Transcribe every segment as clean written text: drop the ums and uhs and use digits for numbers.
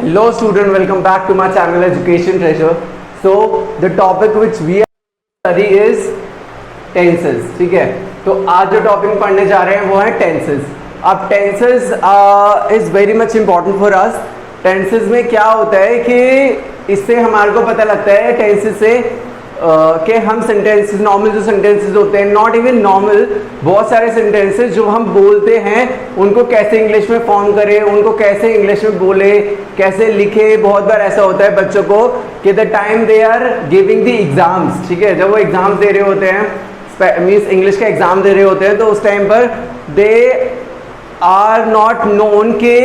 Hello student, welcome back to my channel Education Treasure. So the topic which we study is tenses. ठीक है, तो आज जो topic पढ़ने जा रहे हैं वो है tenses. अब tenses is very much important for us. Tenses में क्या होता है कि इससे हमारे को पता लगता है tenses से कि हम सेंटेंसेस नॉर्मल जो सेंटेंसेस होते हैं, नॉट इवन नॉर्मल, बहुत सारे सेंटेंसेस जो हम बोलते हैं उनको कैसे इंग्लिश में फॉर्म करें, उनको कैसे इंग्लिश में बोले, कैसे लिखे. बहुत बार ऐसा होता है बच्चों को कि the time they are giving the exams, ठीक है, जब वो एग्जाम्स दे रहे होते हैं, मीन्स इंग्लिश का एग्जाम दे रहे होते हैं, तो उस टाइम पर दे आर नॉट नोन के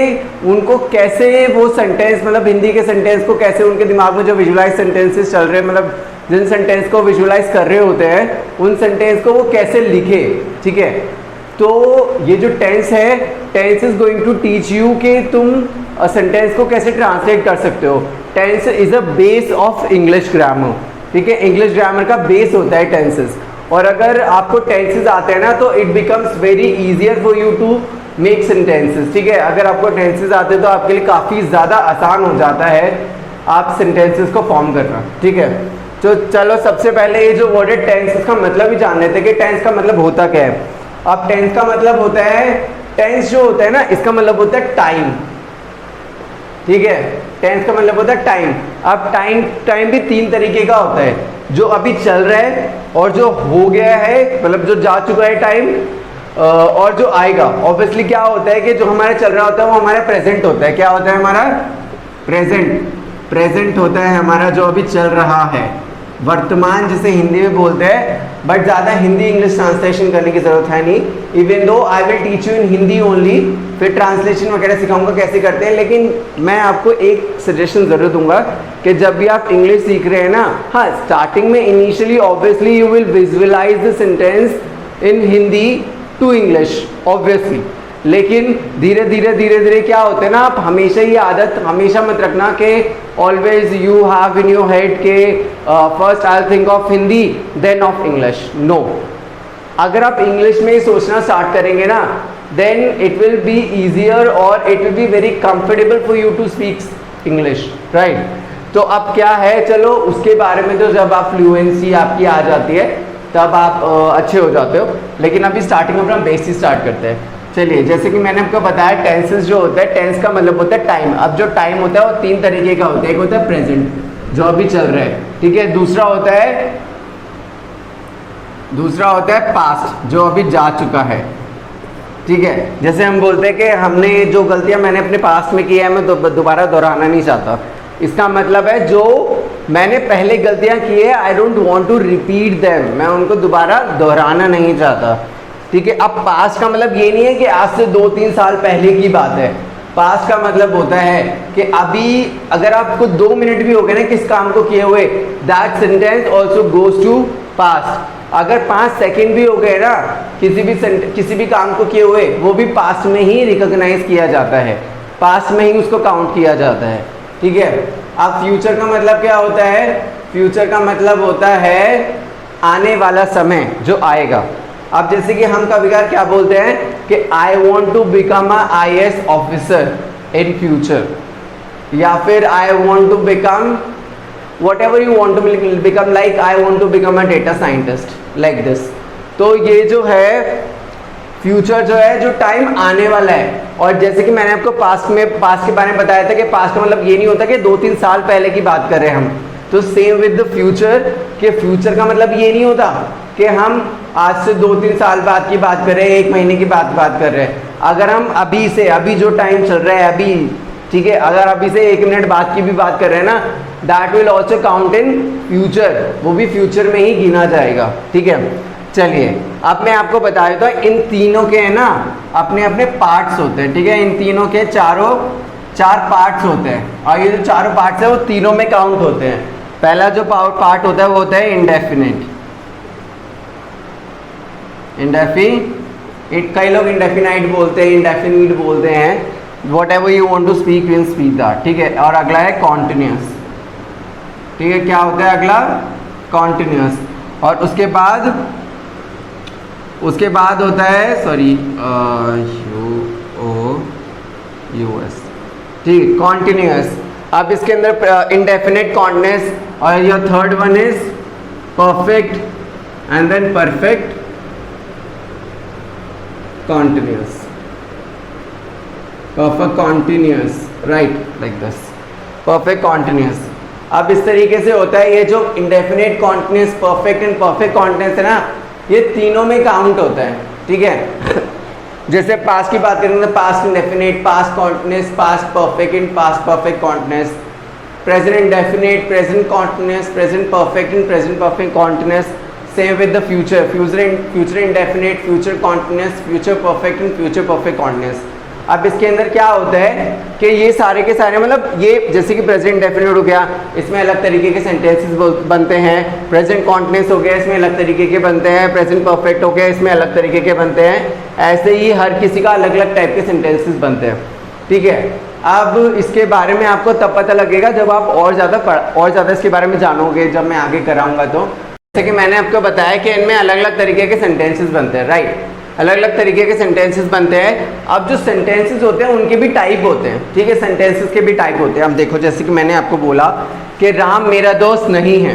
उनको कैसे वो सेंटेंस, मतलब हिंदी के सेंटेंस को कैसे उनके दिमाग में जो विजुअलाइज सेंटेंसेस चल रहे हैं, मतलब जिन सेंटेंस को विजुअलाइज कर रहे होते हैं उन सेंटेंस को वो कैसे लिखे. ठीक है, तो ये जो टेंस है, tense is going to teach you कि तुम सेंटेंस को कैसे ट्रांसलेट कर सकते हो. Tense is a base of English grammar. ठीक है, इंग्लिश ग्रामर का बेस होता है टेंसेस, और अगर आपको टेंसेस आते हैं ना तो it becomes very easier for you to make sentences. ठीक है, अगर आपको टेंसेस आते हैं तो आपके लिए काफ़ी ज़्यादा आसान हो जाता है आप सेंटेंसेस को फॉर्म करना. ठीक है, तो चलो सबसे पहले ये जो वर्ड है टेंस, इसका मतलब ही जान लेते हैं कि टेंस का मतलब होता क्या है. अब टेंस का मतलब होता है, टेंस जो होता है ना इसका मतलब होता है टाइम. ठीक है, टेंस का मतलब होता है टाइम. अब टाइम भी तीन तरीके का होता है, जो अभी चल रहा है और जो हो गया है, मतलब जो जा चुका है टाइम, और जो आएगा. ऑब्वियसली क्या होता है कि जो हमारा चल रहा होता है वो हमारा प्रेजेंट होता है. क्या होता है हमारा प्रेजेंट होता है हमारा, जो अभी चल रहा है, वर्तमान जिसे हिंदी में बोलते हैं. बट ज़्यादा हिंदी इंग्लिश ट्रांसलेशन करने की ज़रूरत है नहीं, even though I will teach you in Hindi only. फिर ट्रांसलेशन वगैरह सिखाऊंगा कैसे करते हैं, लेकिन मैं आपको एक सजेशन ज़रूर दूंगा कि जब भी आप इंग्लिश सीख रहे हैं ना, हाँ स्टार्टिंग में initially obviously you will visualise the sentence in Hindi to English obviously, लेकिन धीरे धीरे क्या होता है ना, आप हमेशा ये आदत हमेशा मत रखना कि always you have in your head के first I think of Hindi then of English. No, अगर आप इंग्लिश में ही सोचना स्टार्ट करेंगे ना, then it will be easier और it will be very comfortable for you to speak English, right. तो अब क्या है, चलो उसके बारे में तो जब आप फ्लुएंसी आपकी आ जाती है तब आप अच्छे हो जाते हो, लेकिन अभी स्टार्टिंग में अपना बेसिक स्टार्ट करते हैं. चलिए, जैसे कि मैंने आपको बताया टेंसेस जो होता है, टेंस का मतलब होता है टाइम. अब जो टाइम होता है वो तीन तरीके का होता है. एक होता है प्रेजेंट जो अभी चल रहा है, ठीक है, दूसरा होता है पास्ट जो अभी जा चुका है. ठीक है, जैसे हम बोलते हैं कि हमने जो गलतियां मैंने अपने पास्ट में की है मैं दोबारा दोहराना नहीं चाहता. इसका मतलब है जो मैंने पहले गलतियां की है, I don't want to repeat them, मैं उनको दोबारा दोहराना नहीं चाहता. ठीक है, अब पास्ट का मतलब ये नहीं है कि आज से 2-3 साल पहले की बात है. पास्ट का मतलब होता है कि अभी अगर आपको 2 मिनट भी हो गए ना किस काम को किए हुए, that sentence also goes to past. अगर 5 सेकेंड भी हो गए ना किसी भी काम को किए हुए, वो भी पास्ट में ही रिकॉग्नाइज किया जाता है, पास्ट में ही उसको काउंट किया जाता है. ठीक है, अब फ्यूचर का मतलब क्या होता है, फ्यूचर का मतलब होता है आने वाला समय जो आएगा. अब जैसे कि हम कभी कभार क्या बोलते हैं कि I want to become a IAS officer in future, या फिर I want to become whatever you want to become, like I want to become a data scientist, like this. तो ये जो है फ्यूचर जो है, जो टाइम आने वाला है. और जैसे कि मैंने आपको पास्ट के बारे में बताया था कि पास्ट का मतलब ये नहीं होता कि 2-3 साल पहले की बात कर रहे हैं हम. तो सेम विद द फ्यूचर, कि फ्यूचर का मतलब ये नहीं होता कि हम आज से 2-3 साल बाद की बात कर रहे हैं, 1 महीने की बात कर रहे हैं. अगर हम अभी जो टाइम चल रहा है अभी, ठीक है, अगर अभी से 1 मिनट बाद की भी बात कर रहे हैं ना, that will also count in future, वो भी फ्यूचर में ही गिना जाएगा. ठीक है, चलिए अब मैं आपको बता देता हूँ, इन तीनों के है ना अपने अपने पार्ट्स होते हैं. ठीक है, इन तीनों के चार पार्ट्स होते हैं, और ये जो चारों पार्ट्स हैं वो तीनों में काउंट होते हैं. पहला जो पार्ट होता है वो होता है इंडेफिनिट. कई लोग इंडेफिनाइट बोलते हैं, इंडेफिनिट बोलते हैं, whatever you want to speak will speak that. ठीक है, और अगला है कॉन्टिन्यूस. ठीक है, क्या होता है अगला, कॉन्टिन्यूस. और उसके बाद होता है US. ठीक है, कॉन्टिन्यूस. अब इसके अंदर इंडेफिनेट कॉन्टिन्यूअस, और your third one is perfect and then perfect continuous, perfect continuous, right, like this, perfect continuous. अब इस तरीके से होता है, ये जो indefinite continuous, perfect and perfect continuous है ना, ये तीनों में काउंट होता है, ठीक है। जैसे पास्ट की बात करेंगे तो past indefinite, past continuous, past perfect and past perfect continuous, present indefinite, present continuous, present perfect and present perfect continuous. Same with the future, future indefinite, future continuous, future perfect and future perfect continuous. अब इसके अंदर क्या होता है कि ये सारे के सारे मतलब ये जैसे कि प्रेजेंट इंडेफिनेट हो गया, इसमें अलग तरीके के सेंटेंसेस बनते हैं, प्रेजेंट कॉन्टिन्यूअस हो गया, इसमें अलग तरीके के बनते हैं, प्रेजेंट परफेक्ट हो गया, इसमें अलग तरीके के बनते हैं। ऐसे ही हर किसी का अलग अलग टाइप के सेंटेंसेस बनते हैं, ठीक है। अब इसके बारे में आपको तब पता लगेगा जब आप और ज़्यादा इसके बारे में जानोगे, जब मैं आगे कराऊंगा। तो जैसे कि मैंने आपको बताया कि इनमें अलग अलग तरीके के सेंटेंसेस बनते हैं, राइट, अलग अलग तरीके के सेंटेंसेस बनते हैं। अब जो सेंटेंसेस होते हैं उनके भी टाइप होते हैं, ठीक है, सेंटेंसेस के भी टाइप होते हैं। अब देखो जैसे कि मैंने आपको बोला कि राम मेरा दोस्त नहीं है,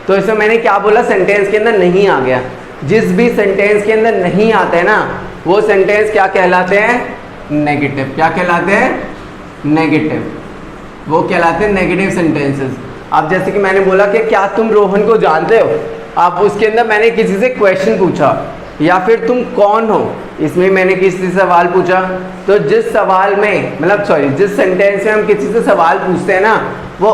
तो इसमें मैंने क्या बोला, सेंटेंस के अंदर नहीं आ गया। जिस भी सेंटेंस के अंदर नहीं आता है ना, वो सेंटेंस क्या कहलाते हैं, नेगेटिव। क्या कहलाते हैं, नेगेटिव, वो कहलाते हैं नेगेटिव सेंटेंसेस। अब जैसे कि मैंने बोला कि क्या तुम रोहन को जानते हो, अब उसके अंदर मैंने किसी से क्वेश्चन पूछा, या फिर तुम कौन हो, इसमें मैंने किसी से सवाल पूछा। तो जिस सवाल में मतलब जिस सेंटेंस में हम किसी से सवाल पूछते हैं ना, वो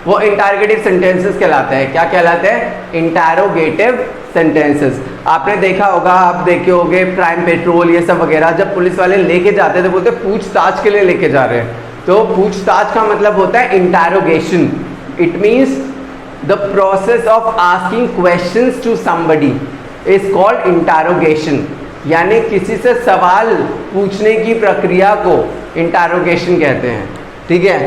वो इंटरोगेटिव सेंटेंसेस कहलाते हैं। क्या कहलाते हैं, इंटरोगेटिव सेंटेंसेस। आपने देखा होगा, आप देखे होंगे क्राइम पेट्रोल ये सब वगैरह, जब पुलिस वाले लेके जाते थे बोलते पूछताछ के लिए लेके जा रहे हैं, तो पूछताछ का मतलब होता है interrogation. It means the process of asking questions to somebody is called interrogation, यानी किसी से सवाल पूछने की प्रक्रिया को इंटरोगेशन कहते हैं, ठीक है।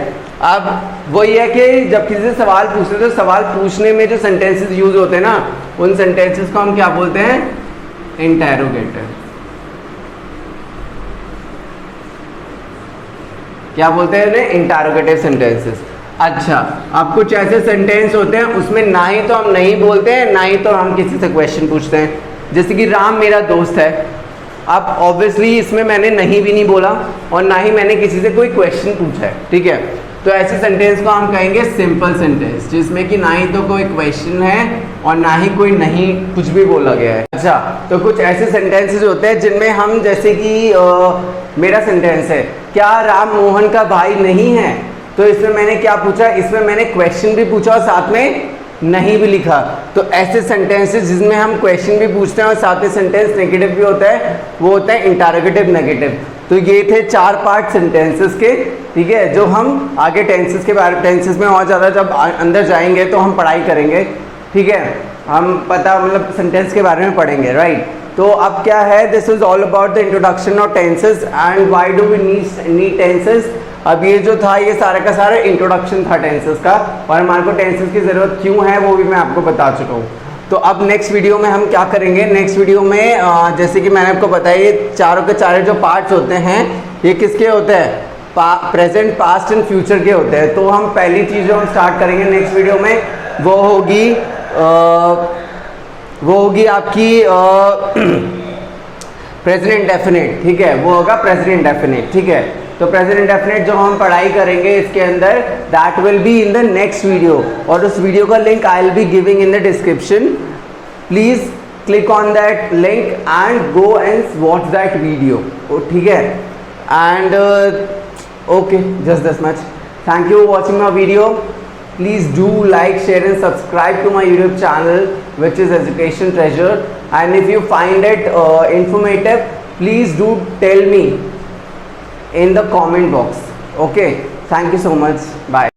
अब वही है कि जब किसी से सवाल पूछते हैं तो सवाल पूछने में जो सेंटेंसेस यूज होते हैं ना, उन सेंटेंसेस को हम क्या बोलते हैं, इंटरोगेटिव। क्या बोलते हैं, इंटरोगेटिव सेंटेंसेस। अच्छा, अब कुछ ऐसे सेंटेंस होते हैं उसमें ना ही तो हम नहीं बोलते हैं, ना ही तो हम किसी से क्वेश्चन पूछते हैं। जैसे कि राम मेरा दोस्त है, अब ऑब्वियसली इसमें मैंने नहीं भी नहीं बोला और ना ही मैंने किसी से कोई क्वेश्चन पूछा है, ठीक है। तो ऐसे सेंटेंस को हम कहेंगे सिंपल सेंटेंस, जिसमें कि ना ही तो कोई क्वेश्चन है और ना ही कोई नहीं कुछ भी बोला गया है। अच्छा, तो कुछ ऐसे सेंटेंसेस होते हैं जिनमें हम, जैसे कि मेरा सेंटेंस है, क्या राम मोहन का भाई नहीं है, तो इसमें मैंने क्या पूछा, इसमें मैंने क्वेश्चन भी पूछा और साथ में नहीं भी लिखा। तो ऐसे सेंटेंसेस जिसमें हम क्वेश्चन भी पूछते हैं और साथ में सेंटेंस नेगेटिव भी होता है, वो होता है इंटरोगेटिव नेगेटिव। तो ये थे 4 पार्ट सेंटेंसेस के, ठीक है, जो हम आगे टेंसेस में और ज़्यादा जब अंदर जाएंगे तो हम पढ़ाई करेंगे, ठीक है, हम पता मतलब सेंटेंस के बारे में पढ़ेंगे, राइट। तो अब क्या है, this is all about the introduction of tenses and why do we need tenses. अब ये जो था, ये सारा का सारा इंट्रोडक्शन था टेंसेस का, और हमारे को टेंसेस की ज़रूरत क्यों है वो भी मैं आपको बता चुका हूँ। तो अब नेक्स्ट वीडियो में हम क्या करेंगे, नेक्स्ट वीडियो में जैसे कि मैंने आपको बताया, ये चारों के चारों जो पार्ट्स होते हैं ये किसके होते हैं, प्रेजेंट, पास्ट एंड फ्यूचर के होते हैं। तो हम पहली चीज़ जो हम स्टार्ट करेंगे नेक्स्ट वीडियो में वो होगी आपकी प्रेजेंट इंडेफिनिट, ठीक है, वो होगा प्रेजेंट इंडेफिनिट, ठीक है। तो प्रेजेंट इंडेफिनिट जो हम पढ़ाई करेंगे इसके अंदर, that will be in the next video, और उस वीडियो का link I will be giving in the description. Please click on that link and go and watch that video, ठीक है। And okay, just this much. Thank you for watching my video. Please do like, share and subscribe to my YouTube channel, which is Education Treasure. And if you find it informative, please do tell me in the comment box. Okay, thank you so much. Bye.